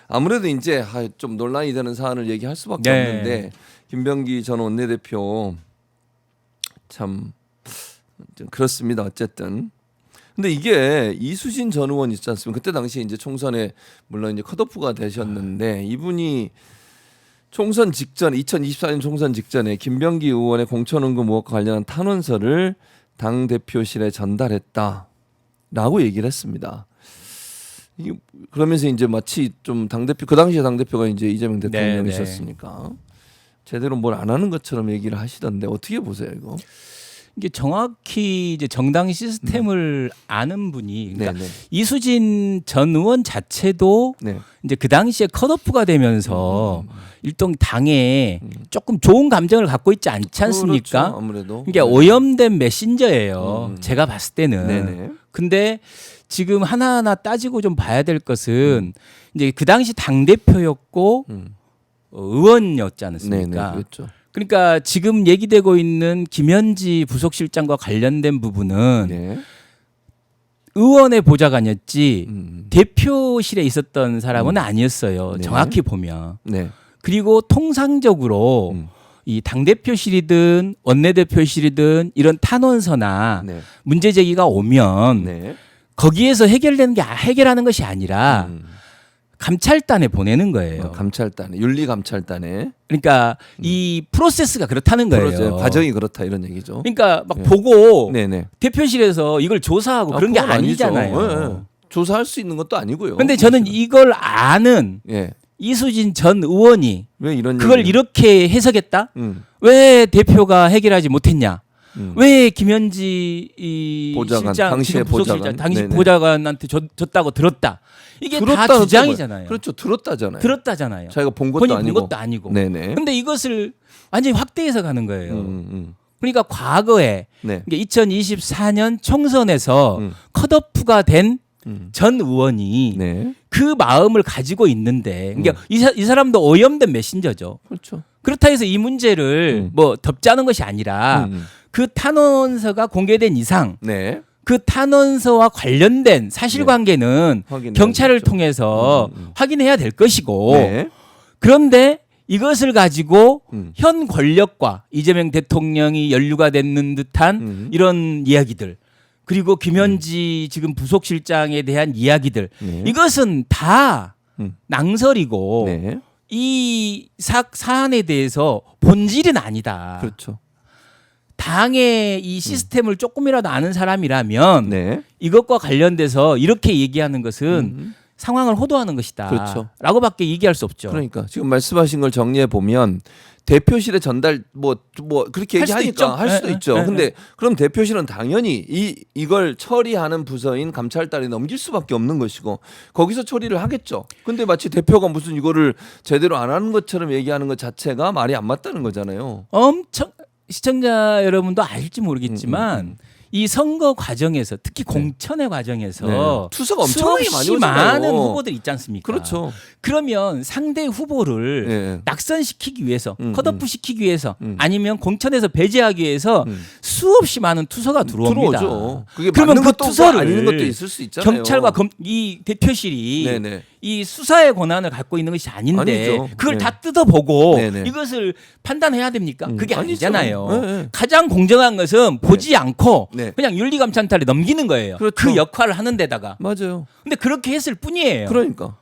아무래도 이제 좀 논란이 되는 사안을 얘기할 수밖에 네. 없는데 김병기 전 원내대표 참 좀 그렇습니다. 어쨌든. 근데 이게 이수진 전 의원 있지 않습니까? 그때 당시에 이제 총선에 물론 이제 컷오프가 되셨는데 이분이 총선 직전 2024년 총선 직전에 김병기 의원의 공천원금 의혹과 관련한 탄원서를 당 대표실에 전달했다라고 얘기를 했습니다. 이게 그러면서 이제 마치 좀 당 대표 그 당시에 당 대표가 이제 이재명 대통령이셨으니까 제대로 뭘 안 하는 것처럼 얘기를 하시던데 어떻게 보세요 이거? 이게 정확히 이제 정당 시스템을 아는 분이 그러니까 네네. 이수진 전 의원 자체도 네. 이제 그 당시에 컷오프가 되면서 일동 당에 조금 좋은 감정을 갖고 있지 않지 않습니까? 그렇죠, 아무래도. 이게 오염된 메신저예요. 제가 봤을 때는. 네네. 근데 지금 하나하나 따지고 좀 봐야 될 것은 이제 그 당시 당 대표였고 의원이었지 않습니까? 네네. 그렇죠. 그러니까 지금 얘기되고 있는 김현지 부속실장과 관련된 부분은 네. 의원의 보좌관이었지 음. 대표실에 있었던 사람은 아니었어요. 네. 정확히 보면. 네. 그리고 통상적으로 이 당대표실이든 원내대표실이든 이런 탄원서나 네. 문제 제기가 오면 네. 거기에서 해결하는 것이 아니라 감찰단에 보내는 거예요. 감찰단에 윤리감찰단에 그러니까 이 프로세스가 그렇다는 거예요. 과정이 그렇다 이런 얘기죠. 그러니까 막 보고 네네. 대표실에서 이걸 조사하고 그런 게 그건 아니죠. 아니잖아요. 네. 조사할 수 있는 것도 아니고요. 근데 저는 이걸 아는 예. 이수진 전 의원이 왜 이런 그걸 얘기를- 이렇게 해석했다? 왜 대표가 해결하지 못했냐? 왜 김현지 이 보좌관, 실장, 당시의 지금 부속실장, 보좌관. 당시 네네. 보좌관한테 줬다고 들었다. 이게 다 들었다는 주장이잖아요. 그렇죠. 들었다잖아요. 들었다잖아요. 자기가 본 것도 본인이 아니고. 본 것도 아니고. 네네. 근데 이것을 완전히 확대해서 가는 거예요. 음. 그러니까 과거에 네. 2024년 총선에서 컷오프가 된 전 의원이 네. 그 마음을 가지고 있는데 그러니까 이 사람도 오염된 메신저죠. 그렇죠. 그렇다 해서 이 문제를 뭐 덮자는 것이 아니라 그 탄원서가 공개된 이상 네. 그 탄원서와 관련된 사실관계는 확인해야겠죠. 경찰을 통해서 확인해야 될 것이고 네. 그런데 이것을 가지고 현 권력과 이재명 대통령이 연루가 되는 듯한 이런 이야기들 그리고 김현지 지금 부속실장에 대한 이야기들 네. 이것은 다 낭설이고 네. 이 사안에 대해서 본질은 아니다. 그렇죠. 당의 이 시스템을 조금이라도 아는 사람이라면 네. 이것과 관련돼서 이렇게 얘기하는 것은 상황을 호도하는 것이다. 그렇죠. 라고밖에 얘기할 수 없죠. 그러니까 지금 말씀하신 걸 정리해 보면 대표실에 전달 뭐 그렇게 할 수도 얘기하니까 있죠. 할 수도 네, 있죠. 네, 근데 그럼 대표실은 당연히 이걸 처리하는 부서인 감찰단에 넘길 수밖에 없는 것이고 거기서 처리를 하겠죠. 근데 마치 대표가 무슨 이거를 제대로 안 하는 것처럼 얘기하는 것 자체가 말이 안 맞다는 거잖아요. 엄청 시청자 여러분도 알지 모르겠지만 이 선거 과정에서 특히 공천의 과정에서 네. 투서가 엄청나게 많이 수없이 오잖아요. 많은 후보들 있지 않습니까? 그렇죠. 그러면 상대 후보를 네. 낙선시키기 위해서 컷오프 시키기 위해서 아니면 공천에서 배제하기 위해서 수없이 많은 투서가 들어옵니다. 들어오죠. 그게 그러면 맞는 그 것도 투서를 아닌 것도 있을 수 있잖아요. 경찰과 이 대표실이 네네. 이 수사의 권한을 갖고 있는 것이 아닌데 아니죠. 그걸 네. 다 뜯어보고 네네. 이것을 판단해야 됩니까? 그게 아니죠. 아니잖아요. 네. 가장 공정한 것은 보지 않고 네. 그냥 윤리감찰단에 넘기는 거예요. 그렇죠. 그 역할을 하는 데다가. 맞아요. 근데 그렇게 했을 뿐이에요. 그러니까.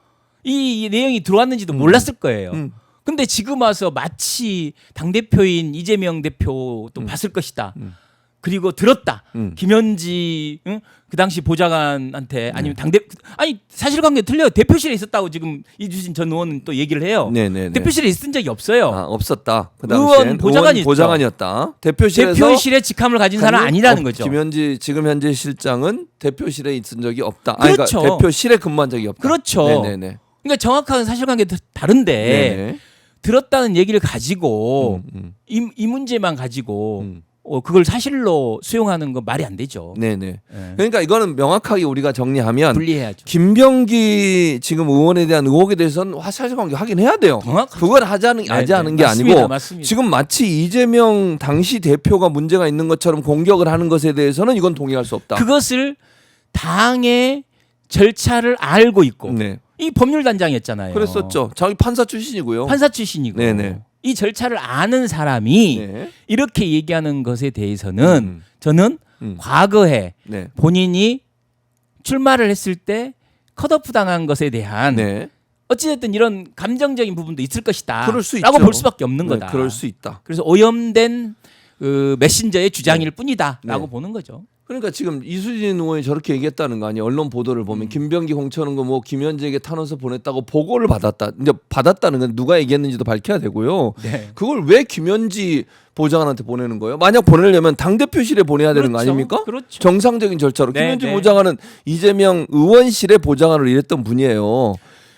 이 내용이 들어왔는지도 몰랐을 거예요. 근데 지금 와서 마치 당대표인 이재명 대표도 봤을 것이다. 그리고 들었다. 김현지 그 당시 보좌관한테 아니면 아니 사실관계 틀려요. 대표실에 있었다고 지금 이주신 전 의원은 또 얘기를 해요. 네네네. 대표실에 있은 적이 없어요. 없었다. 그 의원 보좌관이 보좌관이었다. 대표실에서 대표실에 직함을 가진 사람 아니라는 거죠. 김현지 지금 현재 실장은 대표실에 있은 적이 없다. 그렇죠. 그러니까 대표실에 근무한 적이 없다. 그렇죠. 네네네. 그러니까 정확한 사실관계 다른데 네네. 들었다는 얘기를 가지고 이 문제만 가지고 그걸 사실로 수용하는 건 말이 안 되죠. 네네. 네. 그러니까 이거는 명확하게 우리가 정리하면 분리해야죠. 김병기 지금 의원에 대한 의혹에 대해서는 사실관계 확인해야 돼요. 정확하죠. 그걸 하지 않은 게 맞습니다. 아니고 맞습니다. 지금 마치 이재명 당시 대표가 문제가 있는 것처럼 공격을 하는 것에 대해서는 이건 동의할 수 없다. 그것을 당의 절차를 알고 있고 네. 이 법률단장이었잖아요. 그랬었죠. 자기 판사 출신이고요. 판사 출신이고 네네. 이 절차를 아는 사람이 네. 이렇게 얘기하는 것에 대해서는 저는 음. 과거에 네. 본인이 출마를 했을 때 컷오프 당한 것에 대한 네. 어찌됐든 이런 감정적인 부분도 있을 것이다. 그럴 수 라고 있죠. 볼 수밖에 없는 네, 거다. 그럴 수 있다. 그래서 오염된 그 메신저의 주장일 뿐이다라고 네. 보는 거죠. 그러니까 지금 이수진 의원이 저렇게 얘기했다는 거 아니에요. 언론 보도를 보면 김병기 공천은 거 뭐 김현재에게 탄원서 보냈다고 보고를 받았다. 이제 받았다는 건 누가 얘기했는지도 밝혀야 되고요. 네. 그걸 왜 김현지 보좌관한테 보내는 거예요? 만약 보내려면 당대표실에 보내야 되는 거 그렇죠. 아닙니까? 그렇죠. 정상적인 절차로. 네, 김현지 네. 보좌관은 이재명 의원실에 보좌관으로 일했던 분이에요.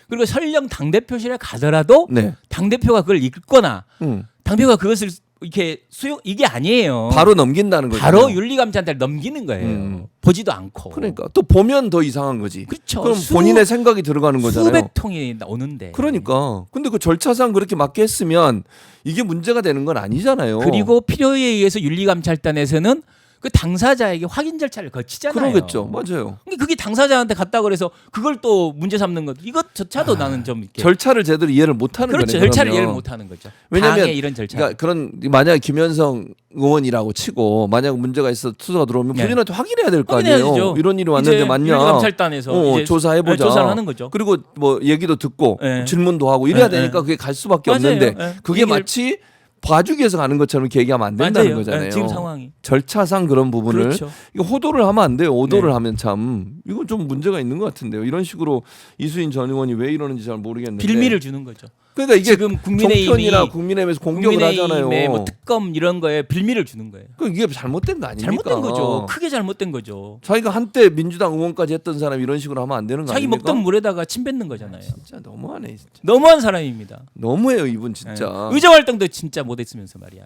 그리고 설령 당대표실에 가더라도 네. 당대표가 그걸 읽거나 음. 당대표가 그것을 이렇게 수용 이게 아니에요. 바로 넘긴다는 거죠. 바로 윤리감찰한테 넘기는 거예요. 보지도 않고. 그러니까 또 보면 더 이상한 거지. 그렇죠. 그럼 본인의 생각이 들어가는 거잖아요. 수백 통이 나오는데. 그러니까. 근데 그 절차상 그렇게 맞게 했으면 이게 문제가 되는 건 아니잖아요. 그리고 필요에 의해서 윤리감찰단에서는 그 당사자에게 확인 절차를 거치잖아요. 그러겠죠. 맞아요. 근데 그게 당사자한테 갔다 그래서 그걸 또 문제 삼는 것 이것조차도 나는 좀 이렇게 절차를 제대로 이해를 못 하는 그렇죠. 거네요. 절차를 그러면. 이해를 못 하는 거죠. 왜냐면 당의 이런 절차. 그러니까 그런 만약에 김현성 의원이라고 치고 만약 문제가 있어 투서가 들어오면 네. 본인한테 확인해야 될 거 확인해야죠. 아니에요. 이런 일이 왔는데 이제 맞냐? 윤리감찰단에서 이제 조사해보자. 조사를 하는 거죠. 그리고 뭐 얘기도 듣고 네. 질문도 하고 이래야 네, 되니까 네. 그게 갈 수밖에 맞아요. 없는데 네. 그게 얘기를- 마치 봐주기 위해서 가는 것처럼 이렇게 얘기하면 안 된다는 맞아요. 거잖아요. 네, 지금 상황이. 절차상 그런 부분을 그렇죠. 이거 호도를 하면 안 돼요. 오도를 네. 하면 참 이건 좀 문제가 있는 것 같은데요. 이런 식으로 이수인 전 의원이 왜 이러는지 잘 모르겠는데. 빌미를 주는 거죠. 그러니까 이게 지금 국민의힘이 종편이나 국민의힘에서 공격을 하잖아요. 국민의힘의 뭐 특검 이런 거에 빌미를 주는 거예요. 그 이게 잘못된 거 아닙니까? 잘못된 거죠. 크게 잘못된 거죠. 자기가 한때 민주당 의원까지 했던 사람이 이런 식으로 하면 안 되는 거 자기 아닙니까? 먹던 물에다가 침 뱉는 거잖아요. 진짜 너무하네. 진짜. 너무한 사람입니다. 너무해요 이분 진짜. 의정 활동도 진짜 못했으면서 말이야.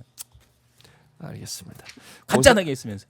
알겠습니다. 가짜나게 했으면서.